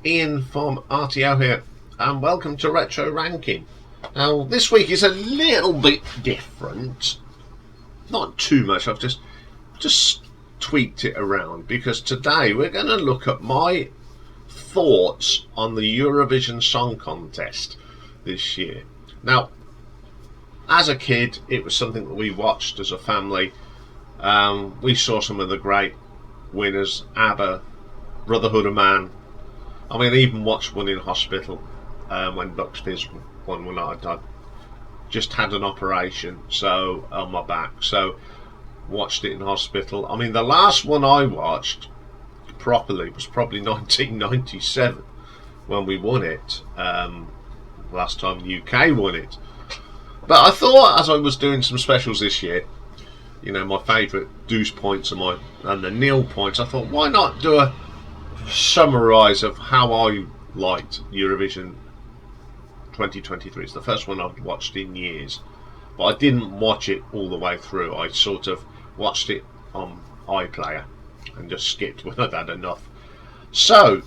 Iain from RTO here, and welcome to Retro Ranking. Now, this week is a little bit different. Not too much, I've just tweaked it around, because today we're going to look at my thoughts on the Eurovision Song Contest this year. Now, as a kid, it was something that we watched as a family. We saw some of the great winners: ABBA, Brotherhood of Man. I mean, I even watched one in hospital when Bucks Fizz won when I'd just had an operation on my back, so watched it in hospital. I mean, the last one I watched properly was probably 1997 when we won it. Last time the UK won it. But I thought, as I was doing some specials this year, you know, my favourite deuce points and the nil points, I thought, why not do a summarise of how I liked Eurovision 2023. It's the first one I've watched in years, but I didn't watch it all the way through. I sort of watched it on iPlayer and just skipped when I'd had enough. So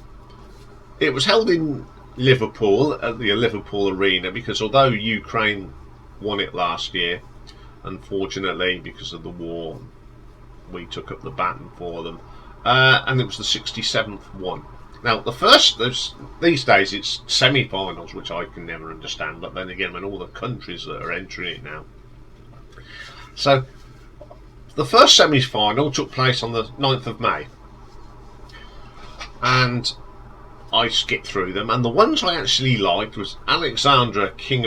it was held in Liverpool at the Liverpool Arena, because although Ukraine won it last year, unfortunately because of the war, we took up the baton for them. And it was the 67th one. Now, these days it's semi-finals, which I can never understand, but then again, when all the countries that are entering it now. So, the first semi-final took place on the 9th of May. And I skipped through them, and the ones I actually liked was Alexandra, Queen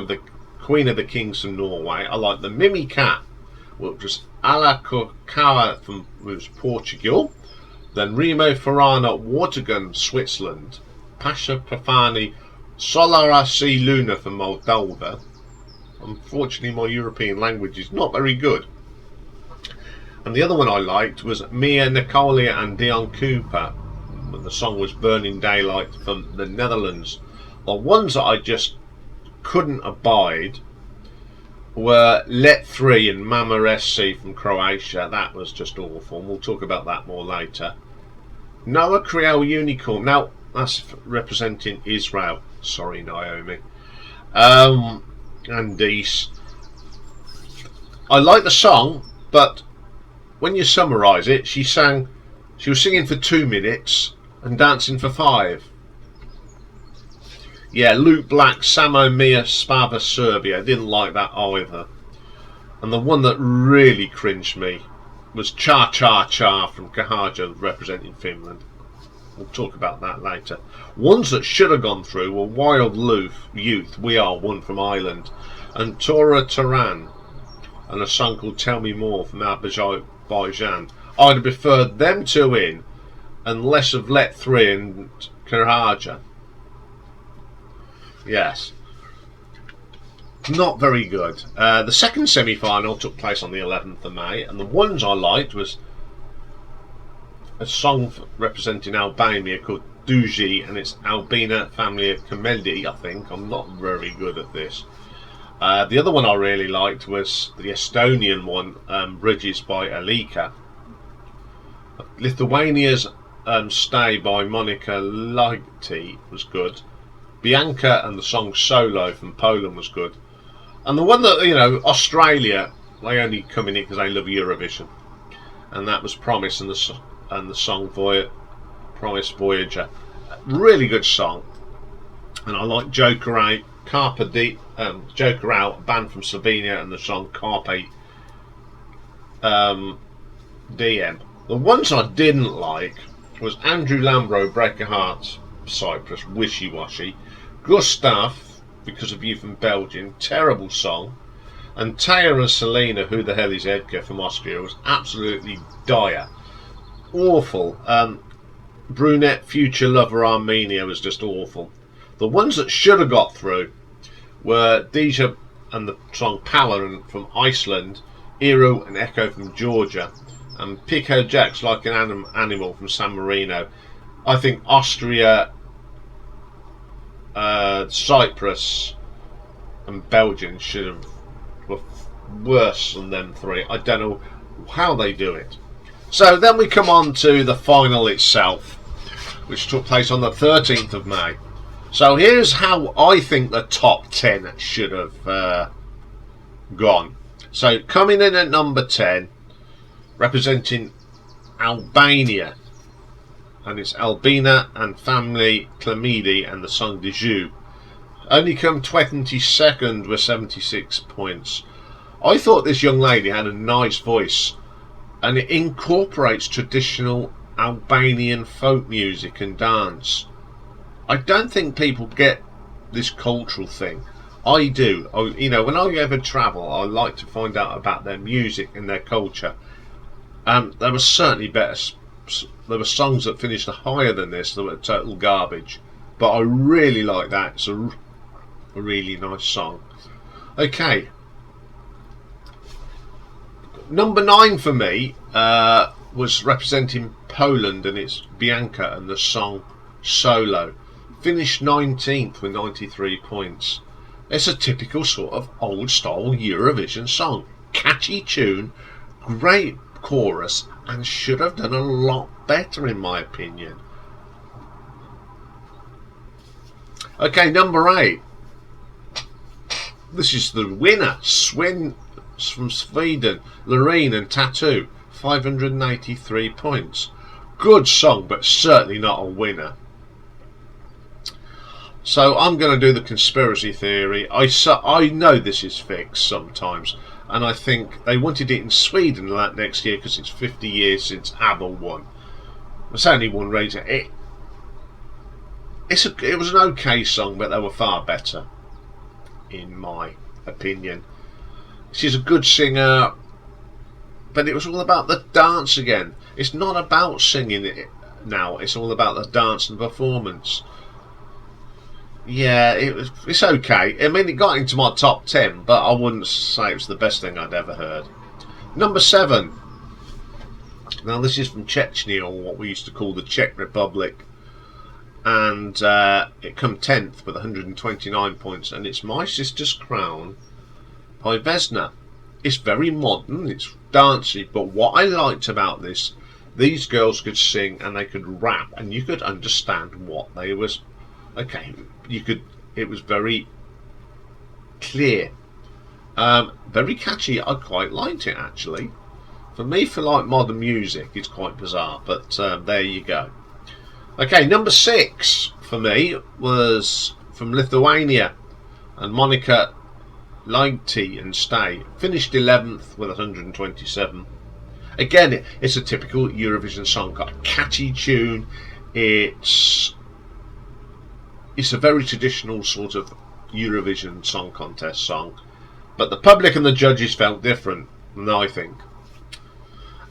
of the Kings of Norway. I liked the Mimi Cat, which was Ala Kokawa from Portugal. Then Remo Farana, Watergun, Switzerland. Pasha Pafani, Solara C. Luna from Moldova. Unfortunately, my European language is not very good. And the other one I liked was Mia Nicolia and Dion Cooper. The song was Burning Daylight from the Netherlands. The ones that I just couldn't abide were Let 3 and Mama SC from Croatia. That was just awful, and we'll talk about that more later. Noah Creole Unicorn. Now, that's representing Israel. Sorry, Naomi. And Dees. I like the song, but when you summarise it, she was singing for 2 minutes and dancing for 5. Yeah, Luke Black, Samo Mia Spava Serbia. I didn't like that either. And the one that really cringed me was Cha Cha Cha from Kahaja, representing Finland. We'll talk about that later. Ones that should have gone through were Wild Youth, We Are One from Ireland, and Tora Taran, and a song called Tell Me More from Azerbaijan. I'd have preferred them two in, and less of Let 3 and Kahaja. Yes. Not very good. The second semi-final took place on the 11th of May, and the ones I liked was a song representing Albania called Duji, and it's Albina Family of Comedy, I think. I'm not very good at this. The other one I really liked was the Estonian one, Bridges by Alika. Lithuania's Stay by Monica Lighty was good. Bianca and the song Solo from Poland was good. And the one that, you know, Australia, they only come in it because they love Eurovision. And that was Promise and the song Promise Voyager. Really good song. And I like Joker Out, Joker Out, a band from Slovenia, and the song Carpe DM. The ones I didn't like was Andrew Lambro, Break a Heart, Cyprus, Wishy Washy. Gustav, Because of You from Belgium, terrible song. And Taya and Selena, Who the Hell is Edgar from Austria, was absolutely dire. Awful. Brunette, Future Lover, Armenia was just awful. The ones that should have got through were Deja and the song Power from Iceland, Eru and Echo from Georgia, and Pico Jacks Like an Animal from San Marino. I think Austria, Cyprus and Belgium were worse than them three. I don't know how they do it. So then we come on to the final itself, which took place on the 13th of May. So here's how I think the top 10 should have gone. So coming in at number 10, representing Albania, and it's Albina and Family Clamidi and the song de Jus. Only come 22nd with 76 points. I thought this young lady had a nice voice, and it incorporates traditional Albanian folk music and dance. I don't think people get this cultural thing. I do. When I ever travel, I like to find out about their music and their culture. There were certainly better. There were songs that finished higher than this that were total garbage, but I really like that. It's a really nice song. Okay, number 9 for me was representing Poland, and it's Bianca and the song Solo. Finished 19th with 93 points. It's a typical sort of old style Eurovision song. Catchy tune, great chorus, and should have done a lot better in my opinion. Okay, number 8. This is the winner, Swin from Sweden, Loreen and Tattoo, 583 points. Good song, but certainly not a winner. So I'm going to do the conspiracy theory. I know this is fixed sometimes, and I think they wanted it in Sweden that next year because it's 50 years since ABBA won. It's only one reason. It was an okay song, but they were far better, in my opinion. She's a good singer, but it was all about the dance again. It's not about singing it now. It's all about the dance and performance. Yeah, it's okay. I mean, it got into my top 10, but I wouldn't say it was the best thing I'd ever heard. Number 7. Now, this is from Chechnya, or what we used to call the Czech Republic. And it come 10th with 129 points. And it's My Sister's Crown by Vesna. It's very modern, it's dancey, but what I liked about this, these girls could sing and they could rap, and you could understand what they was. Okay, it was very clear, very catchy. I quite liked it actually. For me, for like modern music, it's quite bizarre, but there you go. Okay, number 6 for me was from Lithuania, and Monica Lighty and Stay. Finished 11th with 127. Again, it's a typical Eurovision song. Got a catchy tune. It's a very traditional sort of Eurovision Song Contest song, but the public and the judges felt different, and I think.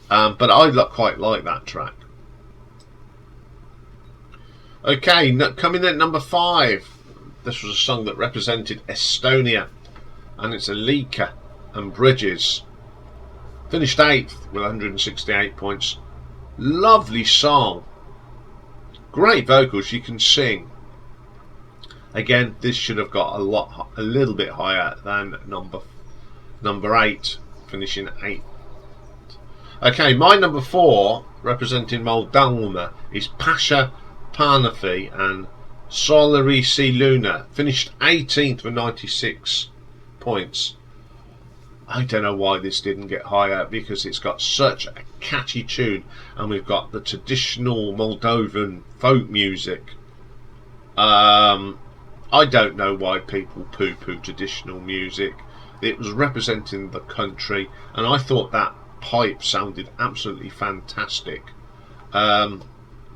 But I quite like that track. Okay, coming in at number 5. This was a song that represented Estonia, and it's Alika and Bridges. Finished 8th with 168 points. Lovely song. Great vocals, she can sing. Again, this should have got a little bit higher than number 8, finishing 8th. Okay, my number 4, representing Moldova, is Pasha Parnafi and Solarisi Luna. Finished 18th with 96 points. I don't know why this didn't get higher, because it's got such a catchy tune, and we've got the traditional Moldovan folk music. I don't know why people poo-poo traditional music. It was representing the country, and I thought that pipe sounded absolutely fantastic.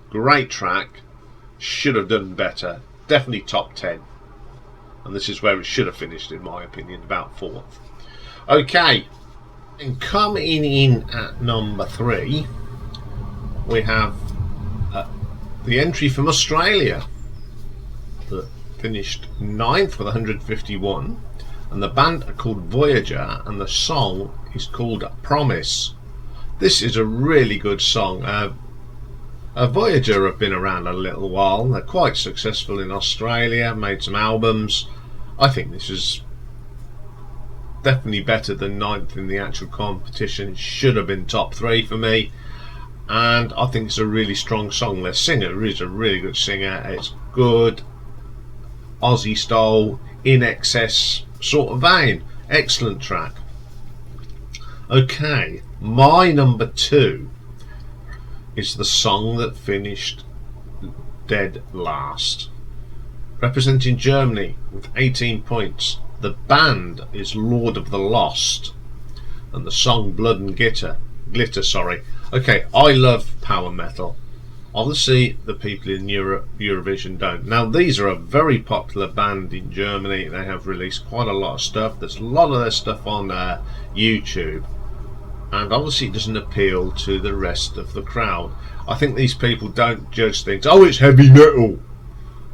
Great track. Should have done better. Definitely top 10. And this is where it should have finished, in my opinion, about 4th. Okay, and coming in at number 3, we have the entry from Australia, finished 9th with 151, and the band are called Voyager, and the song is called Promise. This is a really good song. Voyager have been around a little while. They're quite successful in Australia, made some albums. I think this is definitely better than 9th in the actual competition. It should have been top 3 for me, and I think it's a really strong song. Their singer is a really good singer. It's good Aussie style, in excess sort of vein. Excellent track. Okay, my number 2 is the song that finished dead last, representing Germany with 18 points. The band is Lord of the Lost, and the song Blood and Glitter. Okay, I love power metal. Obviously the people in Eurovision don't. Now these are a very popular band in Germany. They have released quite a lot of stuff. There's a lot of their stuff on YouTube, and obviously it doesn't appeal to the rest of the crowd. I think these people don't judge things, oh, it's heavy metal,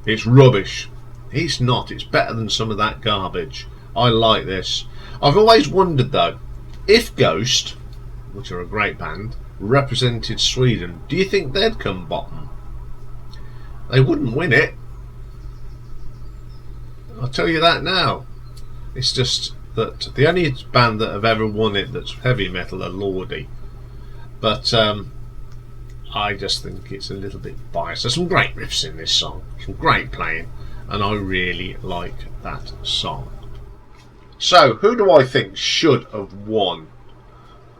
it's rubbish. It's not. It's better than some of that garbage. I like this. I've always wondered though, if Ghost, which are a great band, represented Sweden, do you think they'd come bottom? They wouldn't win it, I'll tell you that now. It's just that the only band that have ever won it that's heavy metal are Lordi, but I just think it's a little bit biased. There's some great riffs in this song, some great playing, and I really like that song. So who do I think should have won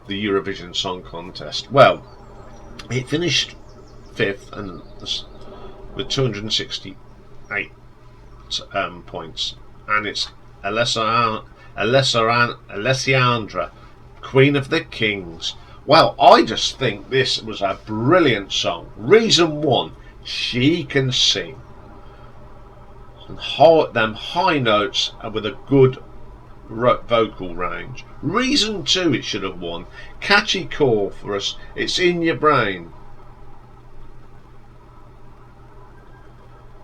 the Eurovision Song Contest? Well, it finished 5th and with 268 points, and it's Alessandra, Queen of the Kings. Well, I just think this was a brilliant song. Reason 1, she can sing, and them high notes with a good vocal range. Reason 2, it should have won. Catchy core for us. It's in your brain,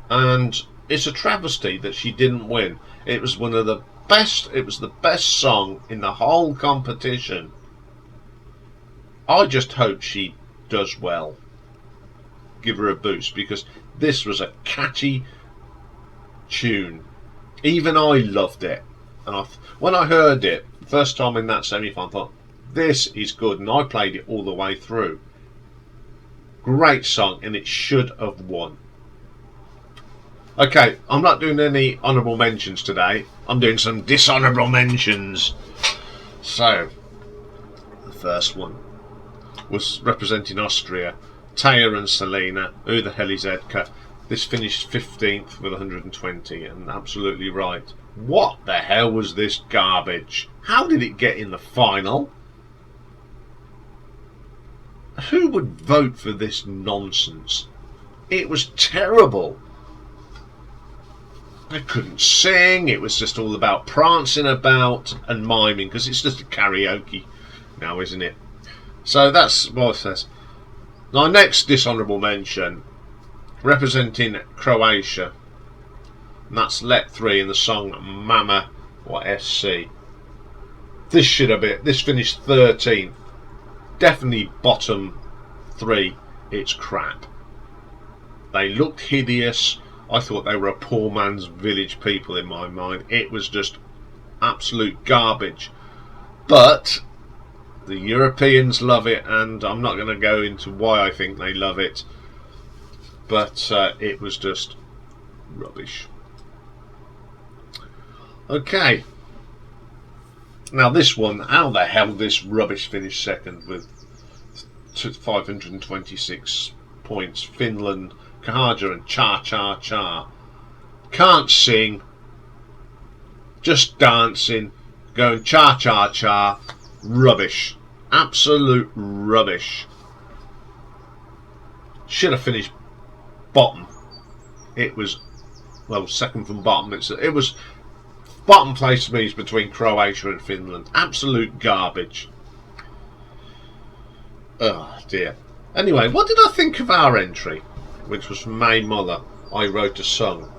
and it's a travesty that she didn't win. It was one of the best. It was the best song in the whole competition. I just hope she does well. Give her a boost, because this was a catchy tune. Even I loved it. And when I heard it first time in that semi-final, I thought, this is good, and I played it all the way through. Great song, and it should have won. Okay, I'm not doing any honourable mentions today. I'm doing some dishonourable mentions. So, the first one was representing Austria, Taya and Selena. Who the hell is Edka? This finished 15th with 120, and absolutely right. What the hell was this garbage? How did it get in the final? Who would vote for this nonsense? It was terrible. They couldn't sing. It was just all about prancing about and miming, because it's just a karaoke now, isn't it? So that's what it says. Now, next dishonourable mention, representing Croatia, and that's Let 3 in the song Mama or SC. This should have been. This finished 13th. Definitely bottom 3. It's crap. They looked hideous. I thought they were a poor man's Village People in my mind. It was just absolute garbage. But the Europeans love it, and I'm not going to go into why I think they love it. But it was just rubbish. Okay. Now this one, how the hell this rubbish finished second with 526 points? Finland, Kaja and Cha Cha Cha. Can't sing, just dancing, going Cha Cha Cha. Rubbish. Absolute rubbish. Should have finished bottom. It was, well, second from bottom. It was bottom place to me is between Croatia and Finland. Absolute garbage. Oh dear. Anyway, what did I think of our entry, which was from May Muller? I Wrote a Song.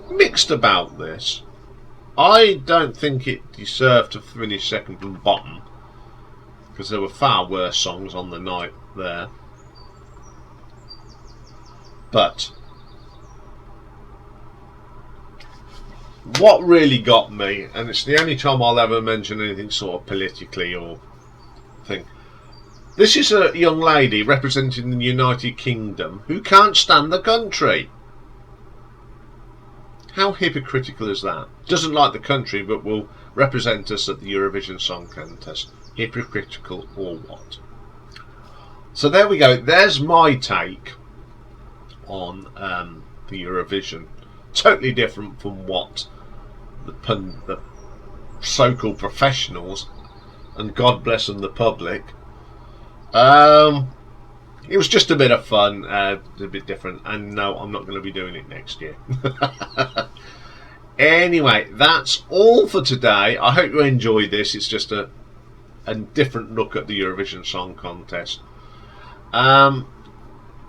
mixed about this. I don't think it deserved to finish second from the bottom, because there were far worse songs on the night there. But what really got me, and it's the only time I'll ever mention anything sort of politically or thing, this is a young lady representing the United Kingdom who can't stand the country. How hypocritical is that? Doesn't like the country but will represent us at the Eurovision Song Contest. Hypocritical or what? So there we go. There's my take on the Eurovision. Totally different from what the so-called professionals, and God bless them, the public. It was just a bit of fun, a bit different, and no, I'm not going to be doing it next year. Anyway, that's all for today. I hope you enjoyed this. It's just a different look at the Eurovision Song Contest.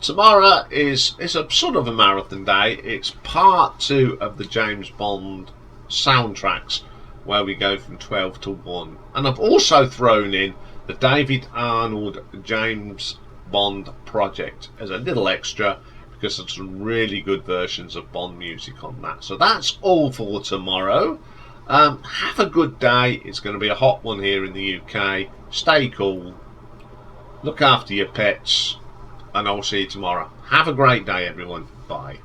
Tomorrow is a sort of a marathon day. It's part 2 of the James Bond soundtracks, where we go from 12 to 1. And I've also thrown in the David Arnold James Bond project as a little extra, because there's some really good versions of Bond music on that. So that's all for tomorrow. Have a good day. It's going to be a hot one here in the UK. Stay cool, look after your pets, and I'll see you tomorrow. Have a great day, everyone. Bye.